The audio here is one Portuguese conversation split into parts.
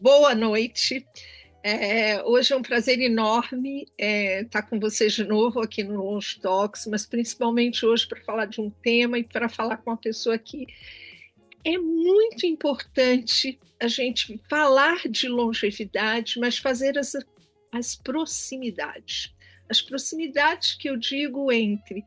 Boa noite. Hoje é um prazer enorme estar com vocês de novo aqui no Longe Talks, mas principalmente hoje para falar de um tema e para falar com uma pessoa que é muito importante a gente falar de longevidade, mas fazer as proximidades. As proximidades que eu digo entre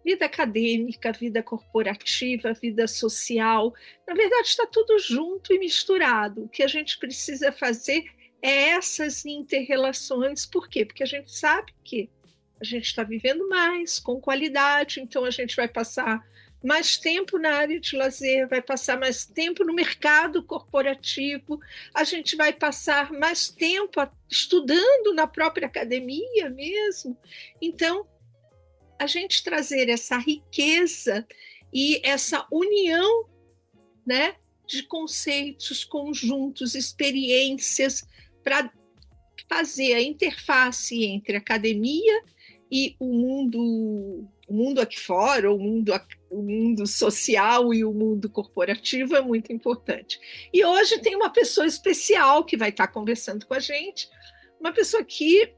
vida acadêmica, vida corporativa, vida social. Na verdade, está tudo junto e misturado. O que a gente precisa fazer é essas interrelações. Por quê? Porque a gente sabe que a gente está vivendo mais, com qualidade, então a gente vai passar mais tempo na área de lazer, vai passar mais tempo no mercado corporativo, a gente vai passar mais tempo estudando na própria academia mesmo. Então, a gente trazer essa riqueza e essa união, né, de conceitos, conjuntos, experiências, para fazer a interface entre a academia e o mundo aqui fora, o mundo social e o mundo corporativo é muito importante. E hoje tem uma pessoa especial que vai estar conversando com a gente, uma pessoa que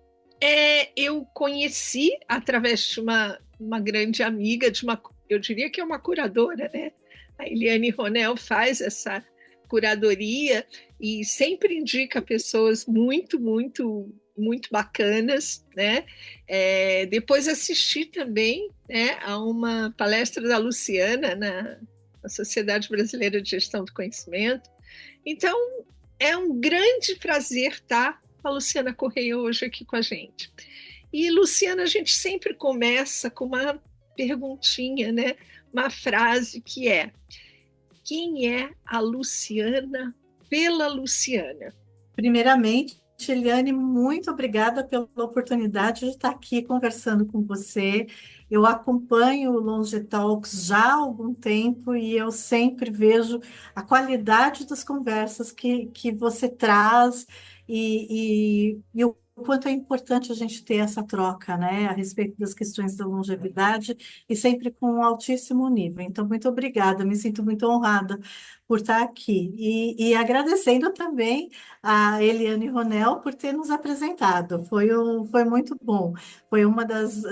eu conheci através de uma grande amiga, eu diria que é uma curadora, né? A Eliane Ronel faz essa curadoria e sempre indica pessoas muito, muito, muito bacanas, né? Depois assisti também, né, a uma palestra da Luciana na Sociedade Brasileira de Gestão do Conhecimento. Então, é um grande prazer estar a Luciana Correia hoje aqui com a gente. E, Luciana, a gente sempre começa com uma perguntinha, né? Uma frase que é: quem é a Luciana pela Luciana? Primeiramente, Eliane, muito obrigada pela oportunidade de estar aqui conversando com você. Eu acompanho o Longe Talks já há algum tempo e eu sempre vejo a qualidade das conversas que você traz e o quanto é importante a gente ter essa troca, né, a respeito das questões da longevidade e sempre com um altíssimo nível. Então, muito obrigada, me sinto muito honrada por estar aqui. E agradecendo também a Eliane Ronel por ter nos apresentado. Foi muito bom. Foi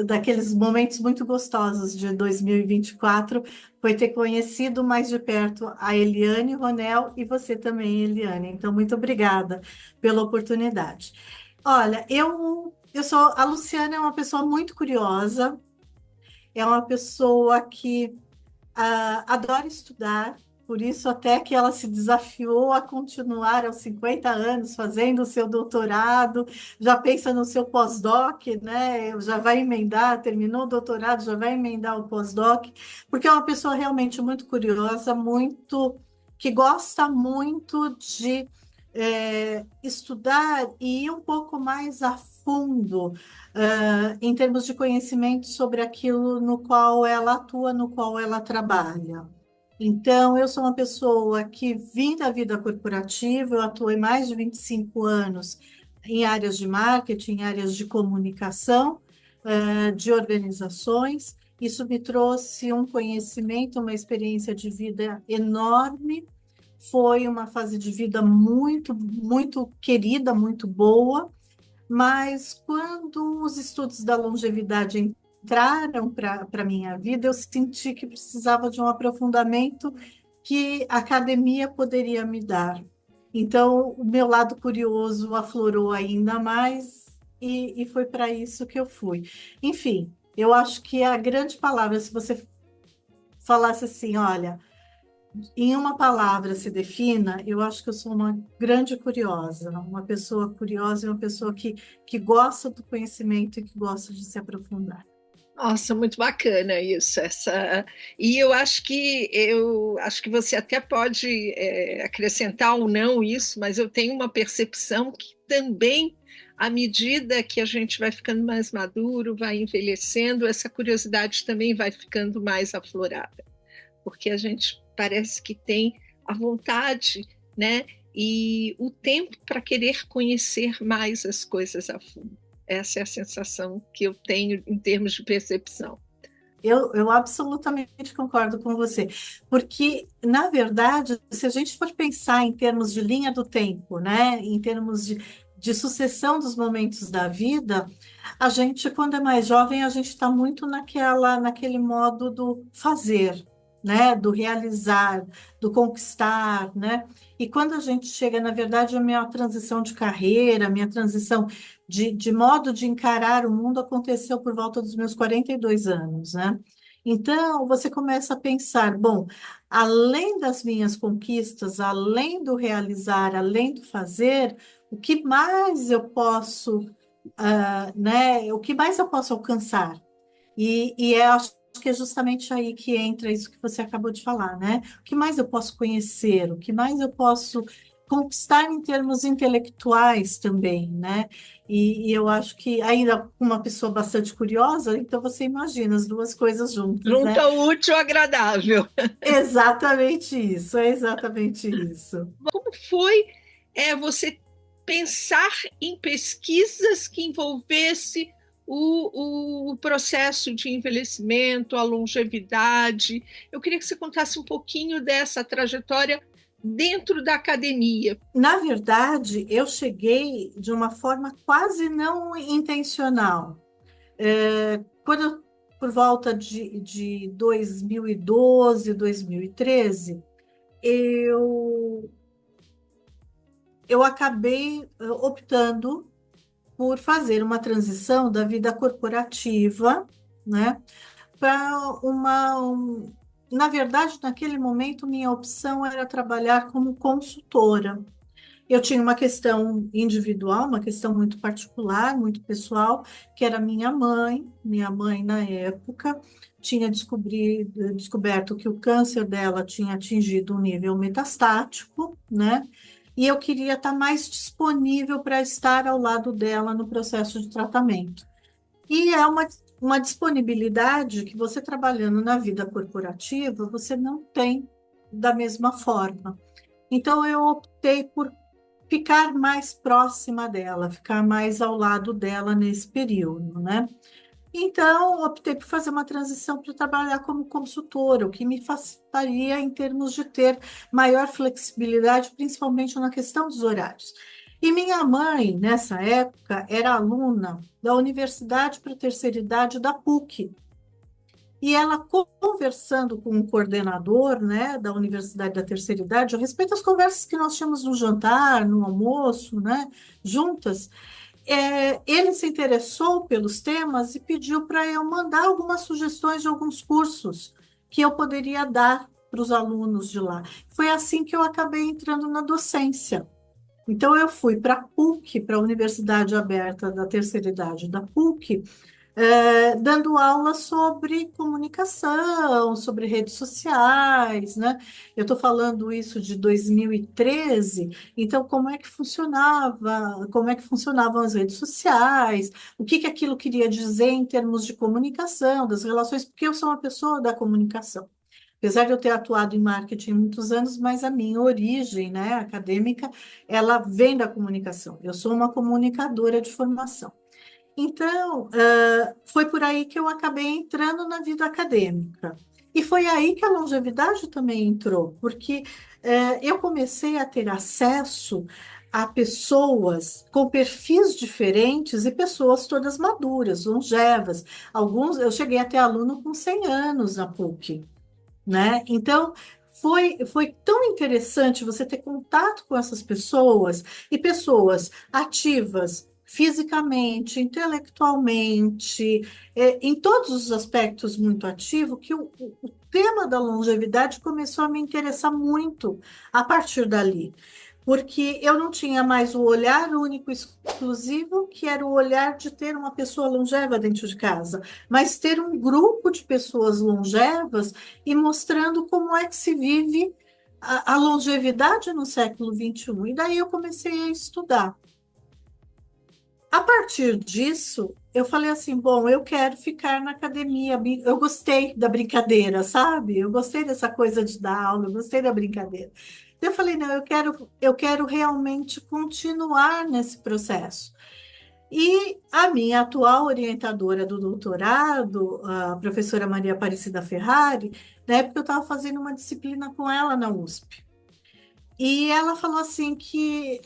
daqueles momentos muito gostosos de 2024, foi ter conhecido mais de perto a Eliane Ronel e você também, Eliane. Então, muito obrigada pela oportunidade. Olha, a Luciana é uma pessoa muito curiosa, é uma pessoa que adora estudar, por isso até que ela se desafiou a continuar aos 50 anos fazendo o seu doutorado, já pensa no seu pós-doc, né? Já vai emendar, terminou o doutorado, já vai emendar o pós-doc, porque é uma pessoa realmente muito curiosa, muito que gosta muito de estudar e ir um pouco mais a fundo em termos de conhecimento sobre aquilo no qual ela atua, no qual ela trabalha. Então, eu sou uma pessoa que vim da vida corporativa, eu atuei mais de 25 anos em áreas de marketing, em áreas de comunicação, de organizações. Isso me trouxe um conhecimento, uma experiência de vida enorme. Foi uma fase de vida muito, muito querida, muito boa, mas quando os estudos da longevidade entraram para a minha vida, eu senti que precisava de um aprofundamento que a academia poderia me dar. Então, o meu lado curioso aflorou ainda mais e foi para isso que eu fui. Enfim, eu acho que a grande palavra, se você falasse assim, olha, em uma palavra se defina, eu acho que eu sou uma grande curiosa, uma pessoa curiosa e uma pessoa que gosta do conhecimento e que gosta de se aprofundar. Nossa, muito bacana isso. E eu acho que você até pode acrescentar ou não isso, mas eu tenho uma percepção que também, à medida que a gente vai ficando mais maduro, vai envelhecendo, essa curiosidade também vai ficando mais aflorada, porque a gente parece que tem a vontade, né, e o tempo para querer conhecer mais as coisas a fundo. Essa é a sensação que eu tenho em termos de percepção. Eu absolutamente concordo com você, porque, na verdade, se a gente for pensar em termos de linha do tempo, né, em termos de sucessão dos momentos da vida, a gente, quando é mais jovem, a gente está muito naquele modo do fazer, né, do realizar, do conquistar, né? E quando a gente chega, na verdade, a minha transição de carreira, a minha transição de modo de encarar o mundo aconteceu por volta dos meus 42 anos, né? Então, você começa a pensar, bom, além das minhas conquistas, além do realizar, além do fazer, o que mais eu posso, né? O que mais eu posso alcançar? Acho que é justamente aí que entra isso que você acabou de falar, né? O que mais eu posso conhecer? O que mais eu posso conquistar em termos intelectuais também, né? E eu acho que ainda uma pessoa bastante curiosa, então você imagina as duas coisas juntas, né? Junta o útil ao agradável. Exatamente isso, é exatamente isso. Como foi você pensar em pesquisas que envolvesse o processo de envelhecimento, a longevidade? Eu queria que você contasse um pouquinho dessa trajetória dentro da academia. Na verdade, eu cheguei de uma forma quase não intencional. Quando por volta de 2012, 2013, eu, eu acabei optando por fazer uma transição da vida corporativa, né, para na verdade, naquele momento, minha opção era trabalhar como consultora. Eu tinha uma questão individual, uma questão muito particular, muito pessoal, que era minha mãe. Minha mãe, na época, tinha descoberto que o câncer dela tinha atingido um nível metastático, né? E eu queria estar mais disponível para estar ao lado dela no processo de tratamento. E é uma disponibilidade que você trabalhando na vida corporativa, você não tem da mesma forma. Então, eu optei por ficar mais próxima dela, ficar mais ao lado dela nesse período, né? Então, optei por fazer uma transição para trabalhar como consultora, o que me facilitaria em termos de ter maior flexibilidade, principalmente na questão dos horários. E minha mãe, nessa época, era aluna da Universidade para a Terceira Idade da PUC, e ela conversando com o coordenador, né, da Universidade da Terceira Idade, a respeito das conversas que nós tínhamos no jantar, no almoço, né, juntas, ele se interessou pelos temas e pediu para eu mandar algumas sugestões de alguns cursos que eu poderia dar para os alunos de lá. Foi assim que eu acabei entrando na docência. Então, eu fui para a PUC, para a Universidade Aberta da Terceira Idade da PUC, dando aula sobre comunicação, sobre redes sociais, né? Eu estou falando isso de 2013, então como é que funcionavam as redes sociais, o que que aquilo queria dizer em termos de comunicação, das relações, porque eu sou uma pessoa da comunicação. Apesar de eu ter atuado em marketing muitos anos, mas a minha origem, né, acadêmica, ela vem da comunicação. Eu sou uma comunicadora de formação. Então, foi por aí que eu acabei entrando na vida acadêmica. E foi aí que a longevidade também entrou, porque eu comecei a ter acesso a pessoas com perfis diferentes e pessoas todas maduras, longevas. Alguns, eu cheguei a ter aluno com 100 anos na PUC, né? Então, foi tão interessante você ter contato com essas pessoas e pessoas ativas fisicamente, intelectualmente, em todos os aspectos muito ativo, que o tema da longevidade começou a me interessar muito a partir dali, porque eu não tinha mais o olhar único e exclusivo, que era o olhar de ter uma pessoa longeva dentro de casa, mas ter um grupo de pessoas longevas e mostrando como é que se vive a longevidade no século XXI. E daí eu comecei a estudar. A partir disso, eu falei assim, bom, eu quero ficar na academia. Eu gostei da brincadeira, sabe? Eu gostei dessa coisa de dar aula, eu gostei da brincadeira. Então, eu falei, não, eu quero realmente continuar nesse processo. E a minha atual orientadora do doutorado, a professora Maria Aparecida Ferrari, na época eu estava fazendo uma disciplina com ela na USP. E ela falou assim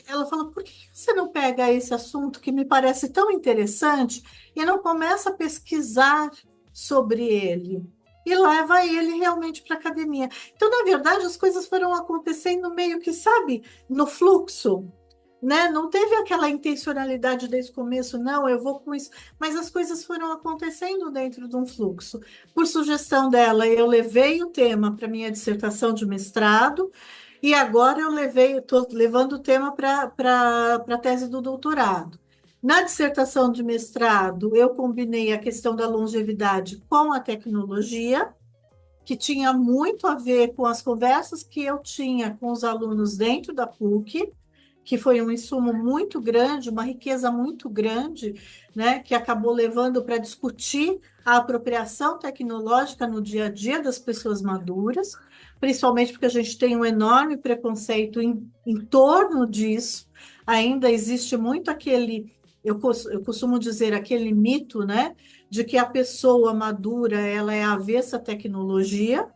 ela falou, por que você não pega esse assunto que me parece tão interessante e não começa a pesquisar sobre ele? E leva ele realmente para a academia. Então, na verdade, as coisas foram acontecendo meio que, sabe, no fluxo, né? Não teve aquela intencionalidade desde o começo, não, eu vou com isso, mas as coisas foram acontecendo dentro de um fluxo. Por sugestão dela, eu levei o tema para minha dissertação de mestrado e agora estou levando o tema para a tese do doutorado. Na dissertação de mestrado, eu combinei a questão da longevidade com a tecnologia, que tinha muito a ver com as conversas que eu tinha com os alunos dentro da PUC, que foi um insumo muito grande, uma riqueza muito grande, né, que acabou levando para discutir a apropriação tecnológica no dia a dia das pessoas maduras, principalmente porque a gente tem um enorme preconceito em torno disso. Ainda existe muito eu costumo dizer, aquele mito, né, de que a pessoa madura ela é avessa à tecnologia,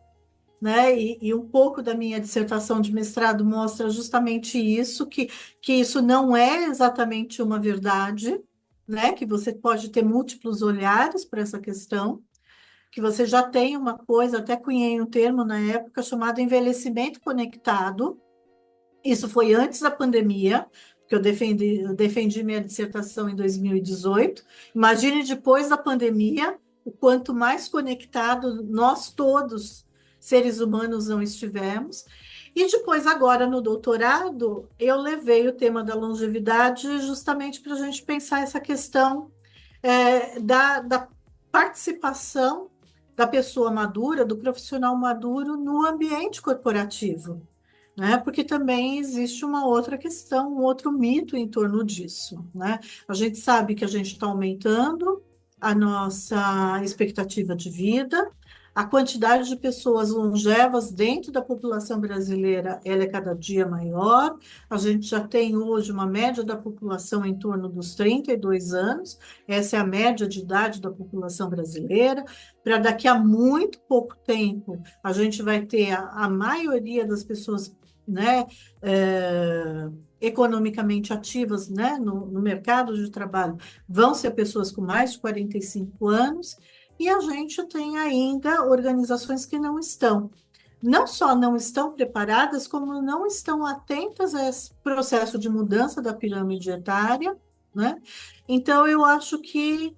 né? E um pouco da minha dissertação de mestrado mostra justamente isso, que isso não é exatamente uma verdade, né? Que você pode ter múltiplos olhares para essa questão, que você já tem uma coisa, até cunhei um termo na época chamado envelhecimento conectado. Isso foi antes da pandemia, que eu defendi minha dissertação em 2018. Imagine depois da pandemia, o quanto mais conectado nós todos, seres humanos, não estivemos. E depois, agora no doutorado, eu levei o tema da longevidade justamente para a gente pensar essa questão da participação da pessoa madura, do profissional maduro no ambiente corporativo, né? Porque também existe uma outra questão, um outro mito em torno disso, né? A gente sabe que a gente está aumentando a nossa expectativa de vida, a quantidade de pessoas longevas dentro da população brasileira, ela é cada dia maior. A gente já tem hoje uma média da população em torno dos 32 anos, essa é a média de idade da população brasileira. Para daqui a muito pouco tempo, a gente vai ter a maioria das pessoas, né, economicamente ativas, né, no mercado de trabalho, vão ser pessoas com mais de 45 anos, e a gente tem ainda organizações que não só não estão preparadas, como não estão atentas a esse processo de mudança da pirâmide etária, né? Então, eu acho que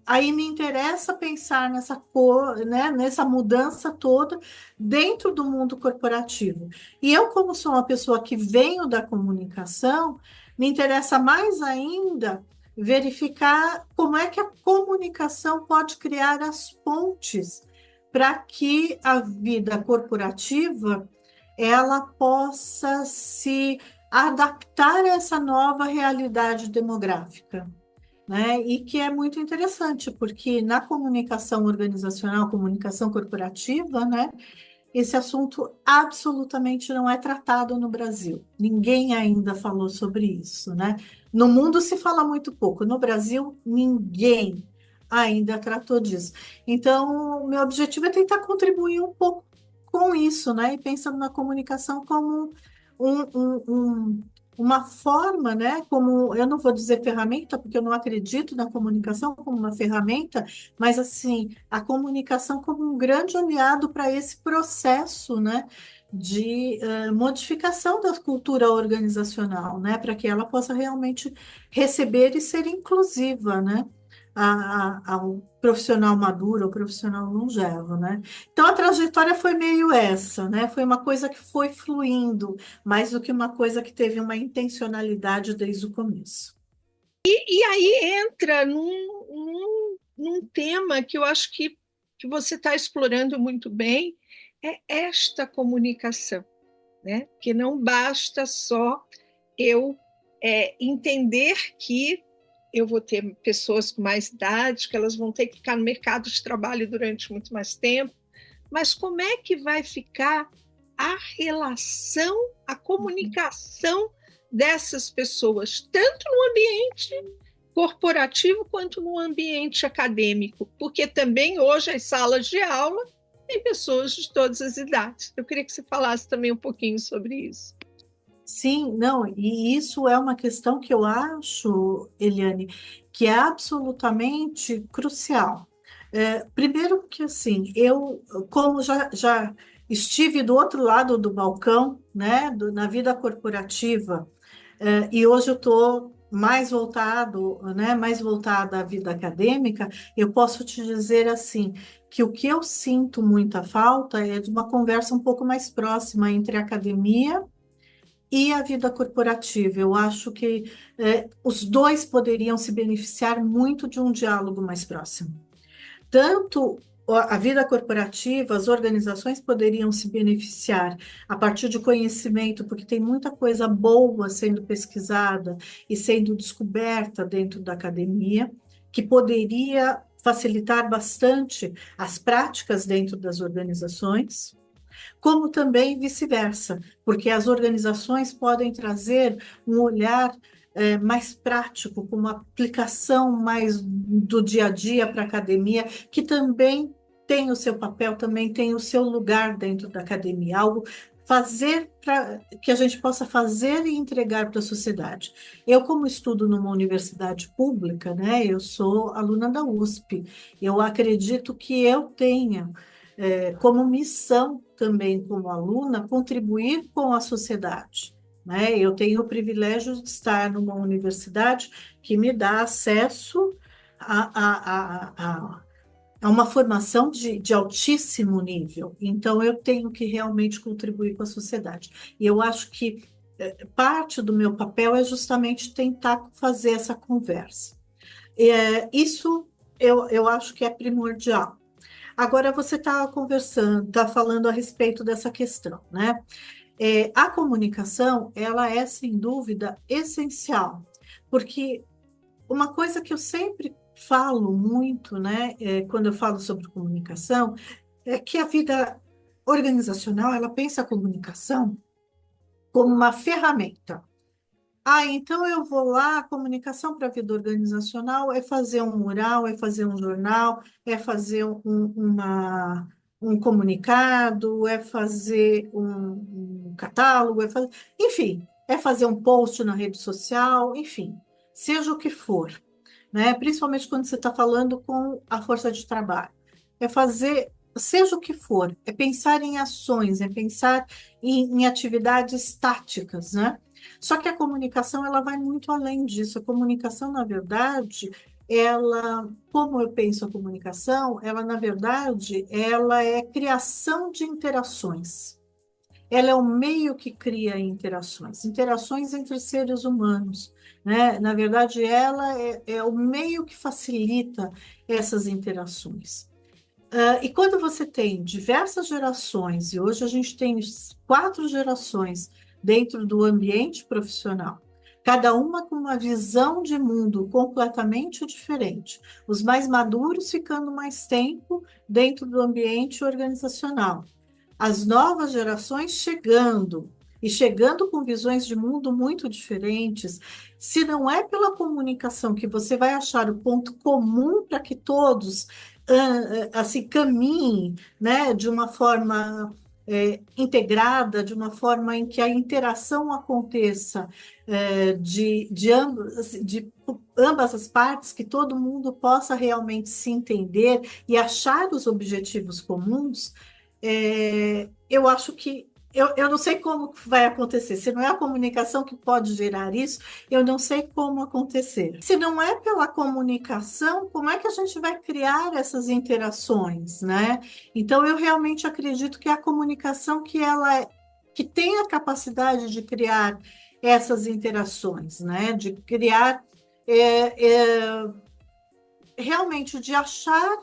aí me interessa pensar nessa cor, né, nessa mudança toda dentro do mundo corporativo. E eu, como sou uma pessoa que venho da comunicação, me interessa mais ainda verificar como é que a comunicação pode criar as pontes para que a vida corporativa ela possa se adaptar a essa nova realidade demográfica, né? E que é muito interessante, porque na comunicação organizacional, comunicação corporativa, né, esse assunto absolutamente não é tratado no Brasil. Ninguém ainda falou sobre isso, né? No mundo se fala muito pouco, no Brasil, ninguém ainda tratou disso. Então, meu objetivo é tentar contribuir um pouco com isso, né? E pensando na comunicação como um, um, um, uma forma, né? Como eu não vou dizer ferramenta, porque eu não acredito na comunicação como uma ferramenta, mas assim, a comunicação como um grande aliado para esse processo, né? De modificação da cultura organizacional, né? Para que ela possa realmente receber e ser inclusiva, né? Ao profissional maduro, ao profissional longevo, né? Então a trajetória foi meio essa, né? Foi uma coisa que foi fluindo, mais do que uma coisa que teve uma intencionalidade desde o começo. E aí entra num tema que eu acho que você está explorando muito bem, é esta comunicação, né? Que não basta só eu entender que eu vou ter pessoas com mais idade, que elas vão ter que ficar no mercado de trabalho durante muito mais tempo, mas como é que vai ficar a relação, a comunicação dessas pessoas, tanto no ambiente corporativo quanto no ambiente acadêmico, porque também hoje as salas de aula têm pessoas de todas as idades. Eu queria que você falasse também um pouquinho sobre isso. Sim, não, e isso é uma questão que eu acho, Eliane, que é absolutamente crucial. Primeiro porque, assim, eu, como já estive do outro lado do balcão, né, na vida corporativa, e hoje eu estou mais voltado, né, mais voltada à vida acadêmica, eu posso te dizer, assim, que o que eu sinto muita falta é de uma conversa um pouco mais próxima entre a academia e a vida corporativa. Eu acho que os dois poderiam se beneficiar muito de um diálogo mais próximo. Tanto a vida corporativa, as organizações poderiam se beneficiar a partir de conhecimento, porque tem muita coisa boa sendo pesquisada e sendo descoberta dentro da academia, que poderia facilitar bastante as práticas dentro das organizações, como também vice-versa, porque as organizações podem trazer um olhar mais prático, com uma aplicação mais do dia a dia para a academia, que também tem o seu papel, também tem o seu lugar dentro da academia, algo fazer para que a gente possa fazer e entregar para a sociedade. Eu, como estudo numa universidade pública, né, eu sou aluna da USP, eu acredito que eu tenha como missão também como aluna, contribuir com a sociedade. Né? Eu tenho o privilégio de estar numa universidade que me dá acesso a uma formação de altíssimo nível. Então, eu tenho que realmente contribuir com a sociedade. E eu acho que parte do meu papel é justamente tentar fazer essa conversa. Isso eu acho que é primordial. Agora você está conversando, está falando a respeito dessa questão, né? A comunicação, ela é sem dúvida essencial, porque uma coisa que eu sempre falo muito, né, quando eu falo sobre comunicação, é que a vida organizacional, ela pensa a comunicação como uma ferramenta. Ah, então eu vou lá, a comunicação para a vida organizacional é fazer um mural, é fazer um jornal, é fazer um comunicado, é fazer um catálogo, enfim, é fazer um post na rede social, enfim, seja o que for, né? Principalmente quando você está falando com a força de trabalho. É fazer, seja o que for, é pensar em ações, é pensar em atividades táticas, né? Só que a comunicação, ela vai muito além disso. A comunicação, na verdade, ela, como eu penso a comunicação, ela, na verdade, ela é criação de interações. Ela é o meio que cria interações, interações entre seres humanos, né? Na verdade, ela é o meio que facilita essas interações. E quando você tem diversas gerações, e hoje a gente tem 4 gerações dentro do ambiente profissional, cada uma com uma visão de mundo completamente diferente, os mais maduros ficando mais tempo dentro do ambiente organizacional, as novas gerações chegando, e chegando com visões de mundo muito diferentes. Se não é pela comunicação que você vai achar o ponto comum para que todos assim caminhem, né, de uma forma integrada, de uma forma em que a interação aconteça de ambas as partes, que todo mundo possa realmente se entender e achar os objetivos comuns. Eu acho que eu não sei como vai acontecer. Se não é a comunicação que pode gerar isso, eu não sei como acontecer. Se não é pela comunicação, como é que a gente vai criar essas interações, né? Então, eu realmente acredito que é a comunicação que tem a capacidade de criar essas interações, né? De criar realmente de achar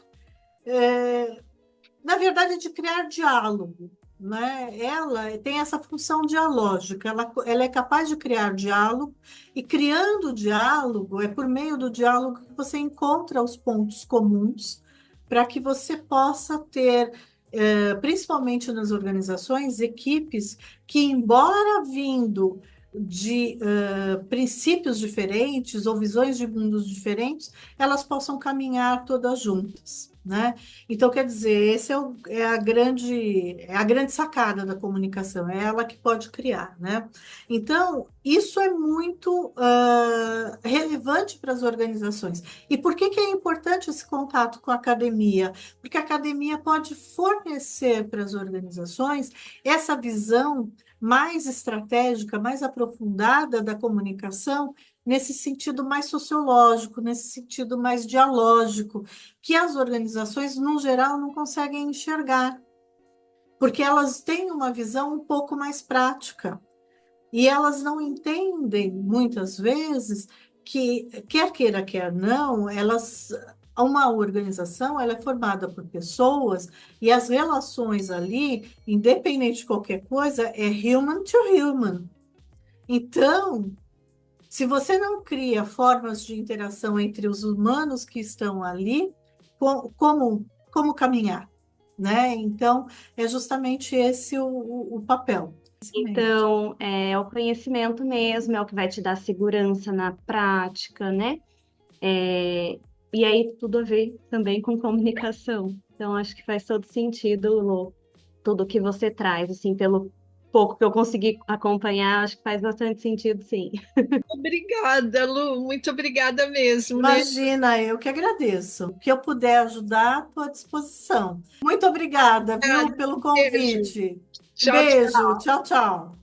na verdade, de criar diálogo, né? Ela tem essa função dialógica, ela é capaz de criar diálogo, e criando diálogo, é por meio do diálogo que você encontra os pontos comuns para que você possa ter, principalmente nas organizações, equipes que, embora vindo de princípios diferentes ou visões de mundos diferentes, elas possam caminhar todas juntas, né? Então, quer dizer, esse é a grande sacada da comunicação, é ela que pode criar, né? Então, isso é muito relevante para as organizações. E por que que é importante esse contato com a academia? Porque a academia pode fornecer para as organizações essa visão mais estratégica, mais aprofundada da comunicação, nesse sentido mais sociológico, nesse sentido mais dialógico, que as organizações, no geral, não conseguem enxergar, porque elas têm uma visão um pouco mais prática. E elas não entendem, muitas vezes, que, quer queira, quer não, uma organização ela é formada por pessoas e as relações ali, independente de qualquer coisa, é human to human. Então, se você não cria formas de interação entre os humanos que estão ali, como caminhar, né? Então, é justamente esse o papel. Então, é o conhecimento mesmo, é o que vai te dar segurança na prática, né? É, e aí tudo a ver também com comunicação. Então, acho que faz todo sentido, Lu, tudo que você traz, assim, pelo pouco que eu consegui acompanhar, acho que faz bastante sentido, sim. Obrigada, Lu, muito obrigada mesmo, né? Imagina, eu que agradeço. O que eu puder ajudar, estou à disposição. Muito obrigada, viu, Obrigada, pelo beijo. convite. Tchau, tchau. Beijo, tchau, tchau.